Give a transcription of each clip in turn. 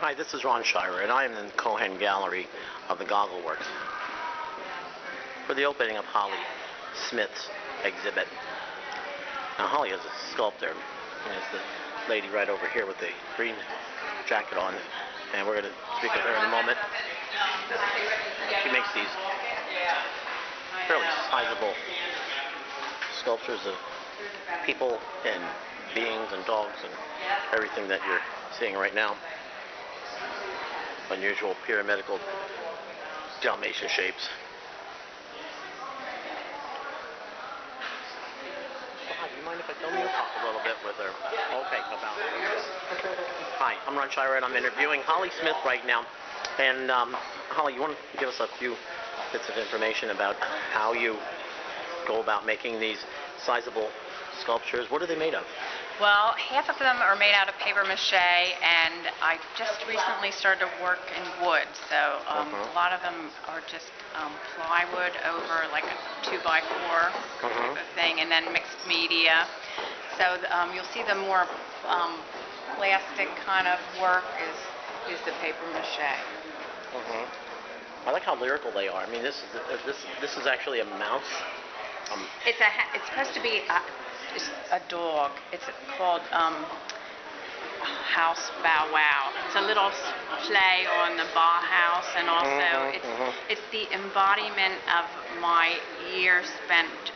Hi, this is Ron Shirer, and I am in the Cohen Gallery of the GoggleWorks for the opening of Holly Smith's exhibit. Now, Holly is a sculptor, and it's the lady right over here with the green jacket on, and we're going to speak with her in a moment. She makes these fairly sizable sculptures of people and beings and dogs and everything that you're seeing right now. Unusual pyramidal Dalmatian shapes. Hi, do you mind if I come here? Talk a little bit with her. Okay, about it. Hi, I'm Ron Shirer, and I'm interviewing Holly Smith right now. And Holly, you want to give us a few bits of information about how you go about making these sizable sculptures? What are they made of? Well, half of them are made out of paper mache, and I just recently started to work in wood. So a lot of them are just plywood over like a 2x4 type of thing, and then mixed media. So you'll see the more plastic kind of work is the paper mache. I like how lyrical they are. I mean, this is actually a mouse. It's supposed to be a dog. It's called House Bow Wow. It's a little play on the Bauhaus, and also it's the embodiment of my years spent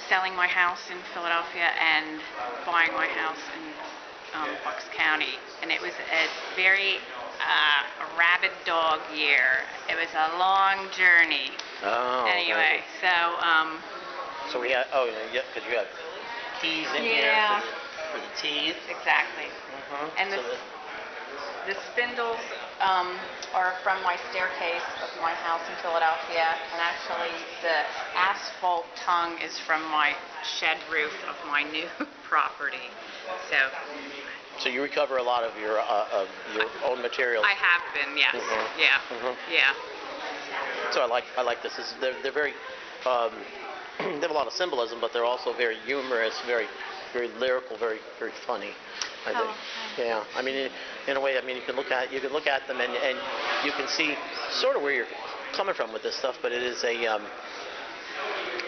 selling my house in Philadelphia and buying my house in Bucks County, and it was a very rabid dog year. It was a long journey. Oh. Anyway, okay. So we had because you have keys in here for the teeth. Exactly. And the spindles are from my staircase of my house in Philadelphia, and actually the asphalt tongue is from my shed roof of my new property. So you recover a lot of your own materials. I have been, yes. Yeah. So I like this. They're very they have a lot of symbolism, but they're also very humorous, very lyrical, very funny. I think. Yeah. I mean, in a way, I mean, you can look at them and you can see sort of where you're coming from with this stuff, but it is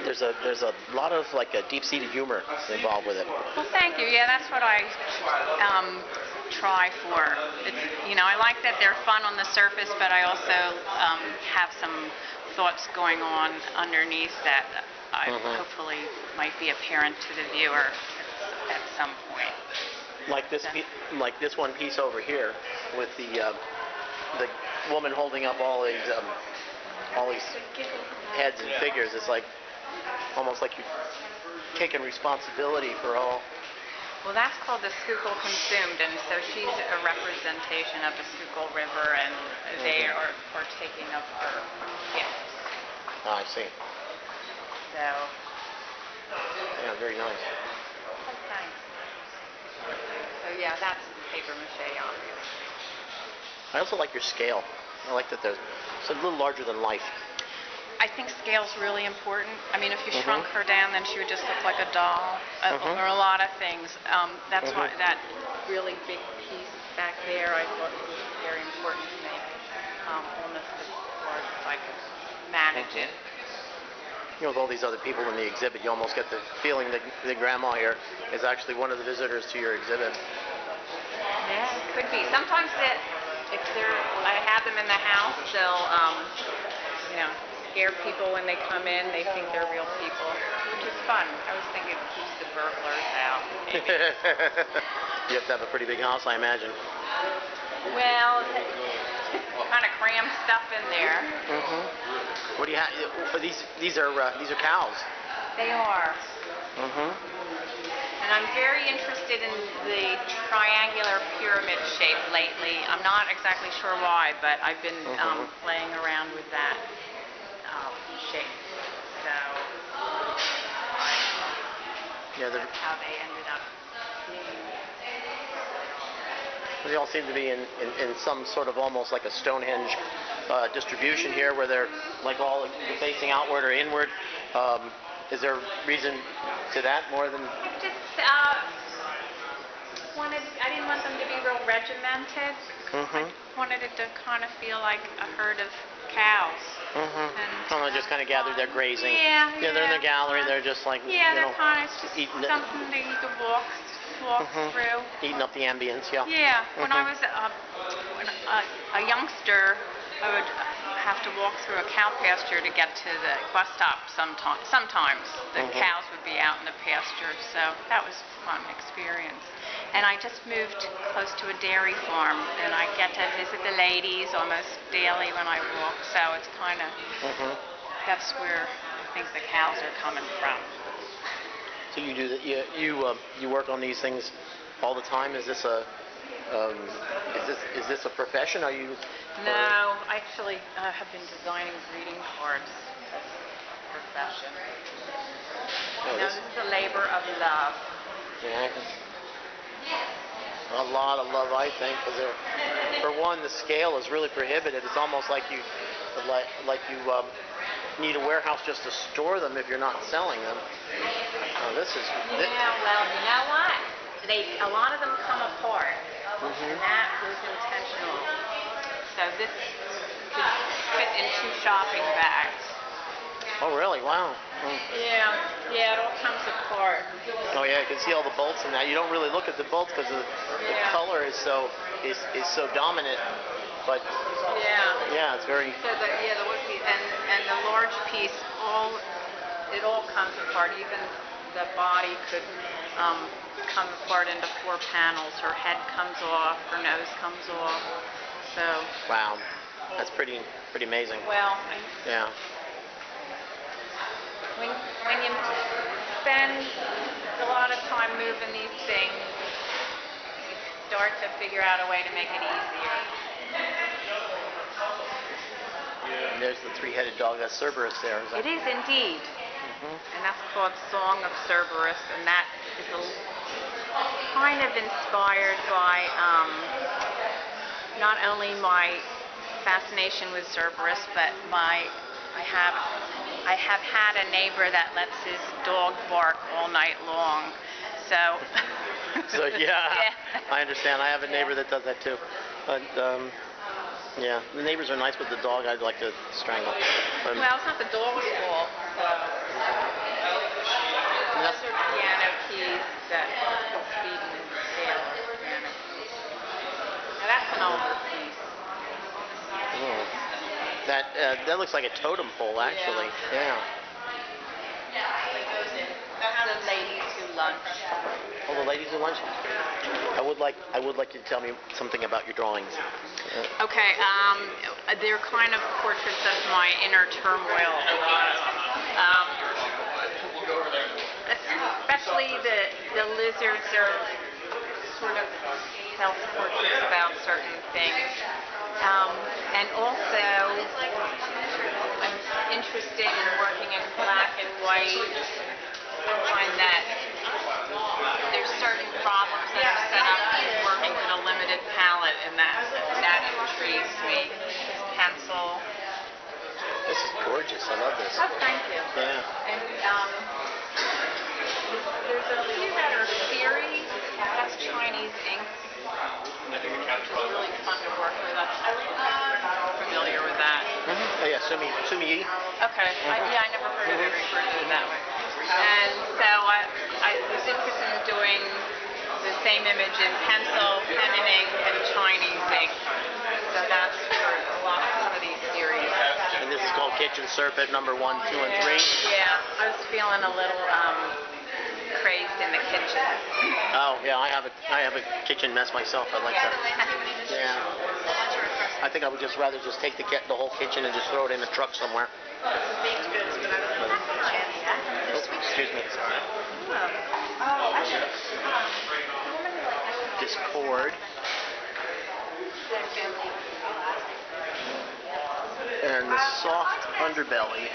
there's a lot of like a deep-seated humor involved with it. Well, thank you. Yeah, that's what I try for. I like that they're fun on the surface, but I also have some thoughts going on underneath that I hopefully might be apparent to the viewer at some point. Like this one piece over here with the woman holding up all these heads and figures. It's like almost like you're taking responsibility for all. Well, that's called the Schuylkill Consumed, and so she's a representation of the Schuylkill River, and they are partaking of her gifts. Oh, I see. So. Yeah, very nice. Thanks. So yeah, that's paper mache, obviously. I also like your scale. I like that it's a little larger than life. I think scale's really important. I mean, if you shrunk her down, then she would just look like a doll, or a lot of things. That's why that really big piece back there I thought was very important to make, almost as large as I could manage it. You know, with all these other people in the exhibit, you almost get the feeling that the grandma here is actually one of the visitors to your exhibit. Yeah, it could be. Sometimes if I have them in the house, they'll, scare people when they come in. They think they're real people, which is fun. I always think it keeps the burglars out. You have to have a pretty big house, I imagine. Well, kind of cram stuff in there. What do you have? These are cows. They are. And I'm very interested in the triangular pyramid shape lately. I'm not exactly sure why, but I've been playing around with that shape. So that's how they ended up being. They all seem to be in some sort of almost like a Stonehenge distribution here, where they're like all facing outward or inward. Is there a reason to that more than? Just I didn't didn't want them to be real regimented. I wanted it to kind of feel like a herd of cows. Oh, they just kind of gathered there grazing. Yeah, they're in the gallery. They're just like, they're kind of just eating something that you could walk through. Eating up the ambience, yeah. Yeah, when I was a youngster, I would have to walk through a cow pasture to get to the bus stop sometimes. The cows would be out in the pasture, so that was a fun experience. And I just moved close to a dairy farm, and I get to visit the ladies almost daily when I walk, so it's kind of, that's where I think the cows are coming from. So you do that? You work on these things all the time? Is this a is this a profession? Are you? No, I actually have been designing greeting cards as a profession. Oh, This is a labor of love. Yeah, a lot of love, I think, because for one, the scale is really prohibitive. It's almost like you need a warehouse just to store them if you're not selling them. This is. Yeah, well, you know what? A lot of them come apart, and that was intentional. So this could fit in 2 shopping bags. Oh, really? Wow. Yeah, it all comes apart. Oh, yeah, you can see all the bolts in that. You don't really look at the bolts because the color is so dominant. But yeah, it's very. So and the large piece, it all comes apart. Even the body could come apart into 4 panels. Her head comes off, her nose comes off. So. Wow, that's pretty amazing. Well. Yeah. When you spend a lot of time moving these things, you start to figure out a way to make it easier. And there's the 3-headed dog, that's Cerberus there. It is indeed. And that's called Song of Cerberus, and that is kind of inspired by not only my fascination with Cerberus, but I have had a neighbor that lets his dog bark all night long. So yeah, I understand. I have a neighbor that does that too. But yeah, the neighbors are nice with the dog. I'd like to strangle. Well, it's not the dog's fault. Those are piano keys that he's feeding in the scale of piano keys. Now that's an older piece. That looks like a totem pole, actually. Yeah. The ladies who lunch. Oh, the ladies who lunch. I would like you to tell me something about your drawings. Okay. They're kind of portraits of my inner turmoil. Especially the lizards are sort of self-portraits about certain things. And also, I'm interested in working in black and white. I find that there's certain problems that are set up working with a limited palette, and that intrigues me. This pencil. This is gorgeous. I love this. Oh, thank you. Yeah. And there's a few that are series. That's Chinese ink. Which is really fun to work with. I'm familiar with that. Oh, yeah, Sumi Yi. Okay. I never heard of it referred to it that way. And so I was interested in doing the same image in pencil, pen and ink, and Chinese ink. So that's for some of these series. And this is called Kitchen Serpent number 1, 2, and 3. Yeah, I was feeling a little crazed in the kitchen. Oh yeah, I have a kitchen mess myself. I like that. Yeah. I think I would just rather take the whole kitchen and just throw it in a truck somewhere. Excuse me. Sorry. Discord. And the soft underbelly.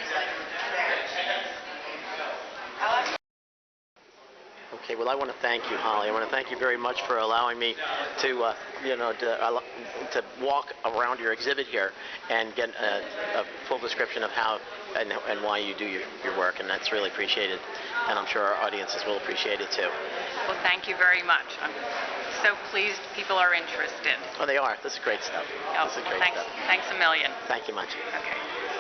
Okay, well, I want to thank you, Holly. I want to thank you very much for allowing me to, to walk around your exhibit here and get a full description of how and why you do your work, and that's really appreciated. And I'm sure our audiences will appreciate it too. Well, thank you very much. I'm so pleased people are interested. Oh, they are. This is great stuff. Oh, This is great thanks, stuff. thanks a million. Thank you much. Okay.